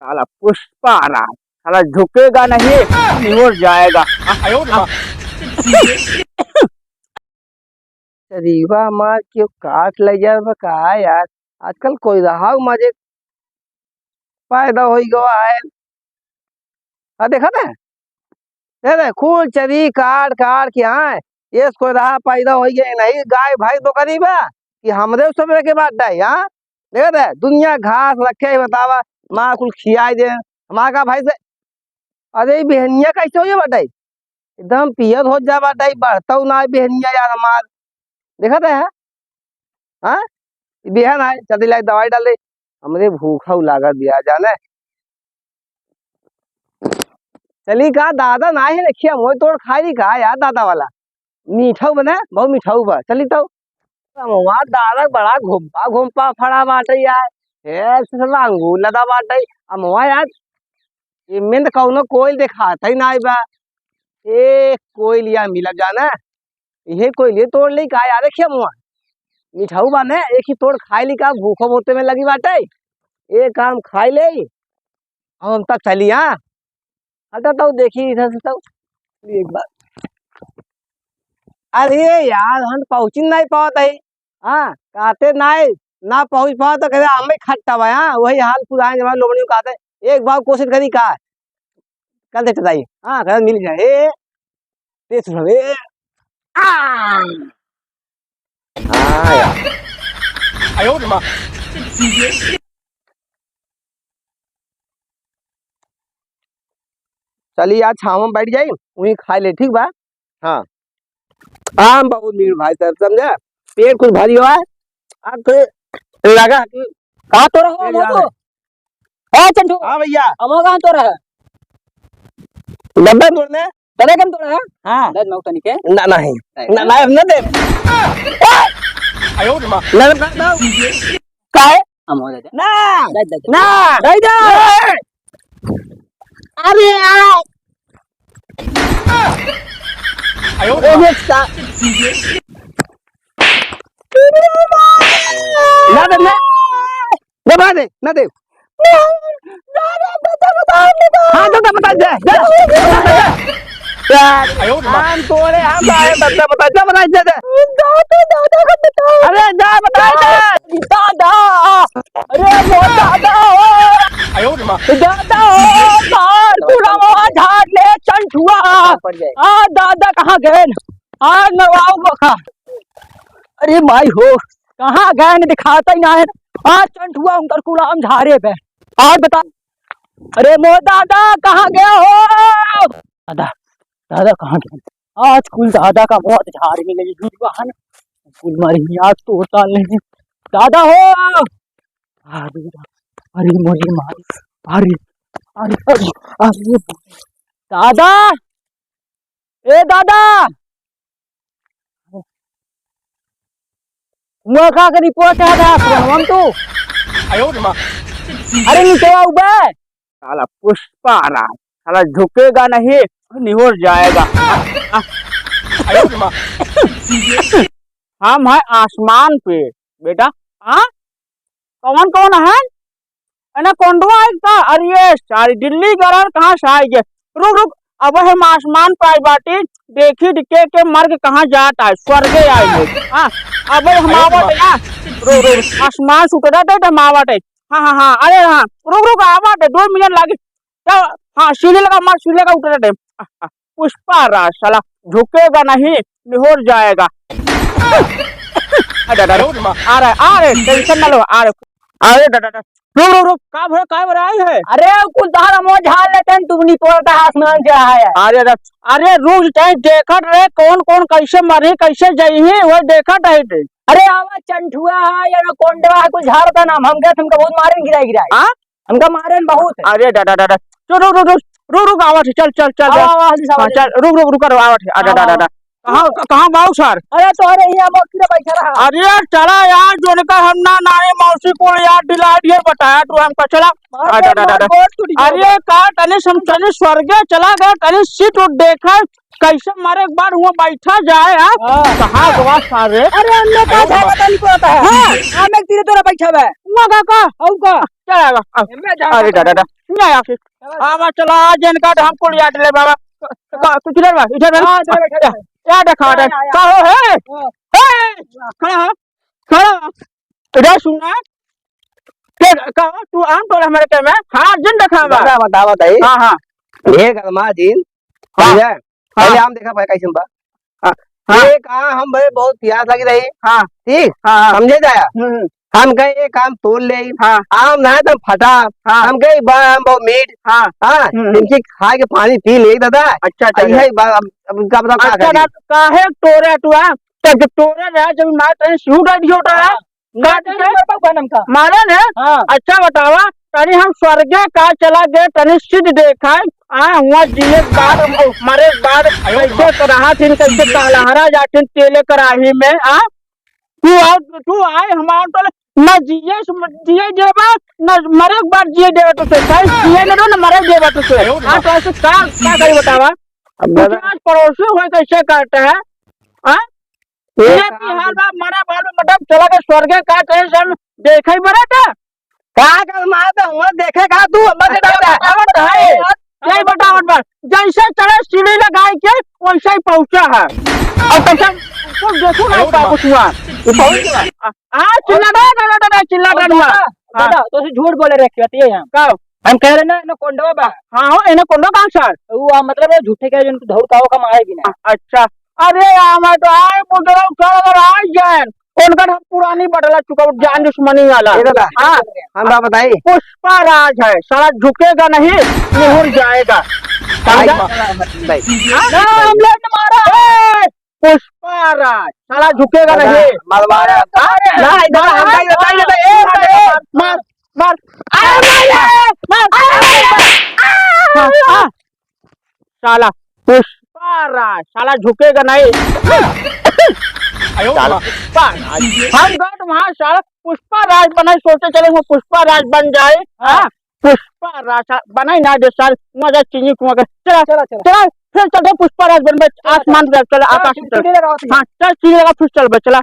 साला पुष्पा आ रहा है, साला झुकेगा नहीं, निहुर जाएगा। रीवा मार क्यों काट ले जाए का यार। आजकल कोई रहा मजे फायदा हो गया है। देखा ना दे खूब चरी काट काट के आए ये कोई रहा पैदा हो गया नहीं। गाय भाई तो करीब है कि हमरे सब के बात है यहाँ। देखा दे दुनिया घास रखे ही बतावा माँ कुल खियाई दे हमारा का भाई से। अरे बिहनिया कैसे हो ये बताई एकदम पियर हो जा बताई बढ़ता ना बिहनिया यार हमार। देखा था हाँ बिहान आए चल लाई दवाई डाल दे हमरे भूखा लागत दिया जाने। चली कहा दादा ना ही रखिए मोह तोड़ खाई कहा यार दादा वाला मीठा बना बहुत मीठा बा चली तो वहाँ दादा बड़ा घुम्पा घुम्पा फड़ा बाटे यार अंगूर लदा बाटे अमवा यार ये में कौनो कोयल दिखाता ही ना बा। एक कोयल या मिला जाना ये कोयल ये तोड़ ली कहा यार रखिए मुआ मिठाऊ बाने एक ही तोड़ खाई ली का भूखो बोते में लगी बाटे एक काम खाई ले हम तक चली। हाँ हटा तो देखी इधर से तो एक बार। अरे यार हम पहुंच नहीं पाते है। हाँ कहते नहीं ना पहुंच पाओ तो कहते हमें खट्टा बा। हाँ वही हाल पुराने जमाने लोगों कहते एक बार कोशिश करी का कल देते जाइए। हाँ कहते मिल जाए चलिए आज छाव में बैठ जाइए वही खा ले ठीक बा। हाँ आम बहुत मीठ भाई साहब समझा पेट कुछ भारी हुआ है आप तो लगा कि कहाँ तो रहो मोटू है चंटू। हाँ भैया अमो कहाँ तो रहा डब्बे तोड़ने तने कम तो रहा। हाँ दे नौ तनी के ना नहीं ना ना ना दे आयो मां ना ना ना काहे अमो दे ना दे ना दे दे अरे यार आयो ये सा ना दे ना दे ना दे हाँ तो बता दे आयो हम तोड़े हम आए बता जा बता दे अरे जा बता दे दादा अरे वो दादा आयो मां दादा बाल पूरा झाड़ ले चंटुआ आ दादा कहाँ गए आज नरवाओ बखा। अरे माई हो कहाँ गए दिखाता ही ना है। आज चंटुआ उनकर कुलाम झाड़े पे आज बता। अरे मो दादा कहाँ गया हो दादा दादा कहाँ गया आज कुल दादा का बहुत झाड़ में लगी वाहन कुल मरी आज तो होता नहीं दादा हो। अरे मोरी मारी अरे अरे अरे अरे दादा ए दादा मुखा का रिपोर्ट आ रहा हम तो आयो मां अरे नीचे आओ बे साला पुष्पा आ रहा है, साला झुकेगा नहीं, निहुर जाएगा। आयो मां हम है आसमान पे बेटा। हाँ कौन कौन है अना कोंडवा का। अरे सारी दिल्ली गरण कहाँ से आएंगे रुक रुक अब हम आसमान पे आई बाटी देखी दिखे के मर्ग कहाँ जाता है स्वर्ग आएंगे। हाँ अब हम आवट है रुक रुक आसमान सुटरा थे हम आवट है। हाँ हाँ हाँ अरे हाँ रुक रुक आवट है 2 मिनट लगे तो हाँ सीढ़ी लगा मार सीढ़ी लगा उतरा थे पुष्पा रहा साला झुकेगा नहीं निहुर जाएगा। आ रहे टेंशन ना लो आ रहे दादा रुक रुक रुक का भरा आई है। अरे कुल तारा मो झाड़ लेते हैं तू नहीं तोड़ता आसमान से आया अरे अरे रोज टाइम देखत रहे कौन कौन कैसे मरे कैसे जाई है वो देखत रहे थे। अरे आवा चंठुआ है या कोंडवा है कुछ झाड़ का नाम हम गए तुमको बहुत मारे गिराई गिराई। हाँ हमका मारे बहुत अरे दादा चल रुक रुक रुक रुक रुक आवत चल चल चल चल रुक रुक रुक आवत दादा कहाँ कहाँ बाबू सर। अरे तो अरे यहाँ मौसी बैठा रहा। अरे चला यार जो निकल हम ना नारे मौसी को यार दिला दिए बताया तू हमको चला। अरे का तने हम चले स्वर्गे चला गया तने सीट उठ देखा कैसे मारे एक बार हुआ बैठा जाए। कहाँ गवा सारे अरे हमने कहा था पता नहीं पता है। हां मैं तेरे तोरा बैठा है हुआ का औ का चलेगा। अरे दादा नहीं आया फिर बाबा चला जन का हमको लिया ले बाबा कुछ इधर बा या देखा दे का हो है खड़ा हो खड़ा हो। इधर सुना के का तू आम तो हमारे के में हां जिन देखा बा बता बताई हां हां ये गरमा दिन हाँ। समझे पहले आम देखा भाई कैसे बा हाँ। एक आम हम भाई बहुत प्यास लगी रही हां ठीक हां समझे जाया हम गए एक आम तोड़ ले हाँ। आम ना तो फटा हाँ। हम गए आम बहुत मीठ हां हाँ इनकी खा के पानी पी ले दादा अच्छा अच्छा यही अब इनका बता क्या अच्छा करी काहे तोरे तू आ जब तोरे रहा जब मैं तेरे शूट आई होता है काट के मारे ने अच्छा बतावा तनी हम स्वर्ग का चला गए तनी सिद्ध देखा हुआ जिले बाद मारे बाद कैसे करा थिन कैसे कालहरा जाथिन तेले कराही में तू आए हमार तो न जिए देवा न मरे एक बार जिए देवा तुझे जिए न मरे देवा तुझे तो ऐसे क्या करी बतावा आज पड़ोसी हुए कैसे करते हैं हाल बा मरा बाल में मतलब चला गया स्वर्ग का कैसे हम देखे ही बड़ा था का कर मार तो हम देखेगा तू मत यही बताओ बस जैसे चले सीढ़ी लगाए के वैसे ही पहुंचा है और कैसे कुछ देखो ना कुछ हुआ पहुंच गया चिल्ला हुआ दादा तो झूठ बोले रखे है यहाँ का हम कह रहे ना इन्हें कोंडवा बा हाँ हो इन्हें कौन कहाँ सर वो मतलब ये झूठे कह जिनको धौर काओ का मारे भी ना अच्छा अरे यार मैं तो आए मुझे अगर आ जाए उनका हम पुरानी बदला चुका जान दुश्मनी वाला हाँ हम बात बताइए पुष्पा राज है साला झुकेगा नहीं निहुर जाएगा पुष्पा राज साला झुकेगा नहीं मार मार साला पुष्पा राज साला झुकेगा नहीं हम गट वहाँ साला पुष्पा राज बनाए सोचे चले वो पुष्पा राज बन जाए पुष्पा राज बनाई ना दे साल मजा चीनी कुआं चला चला चला फिर चलते पुष्पा राज बन आसमान चला आकाश चल हाँ चल चीनी लगा फिर चल चला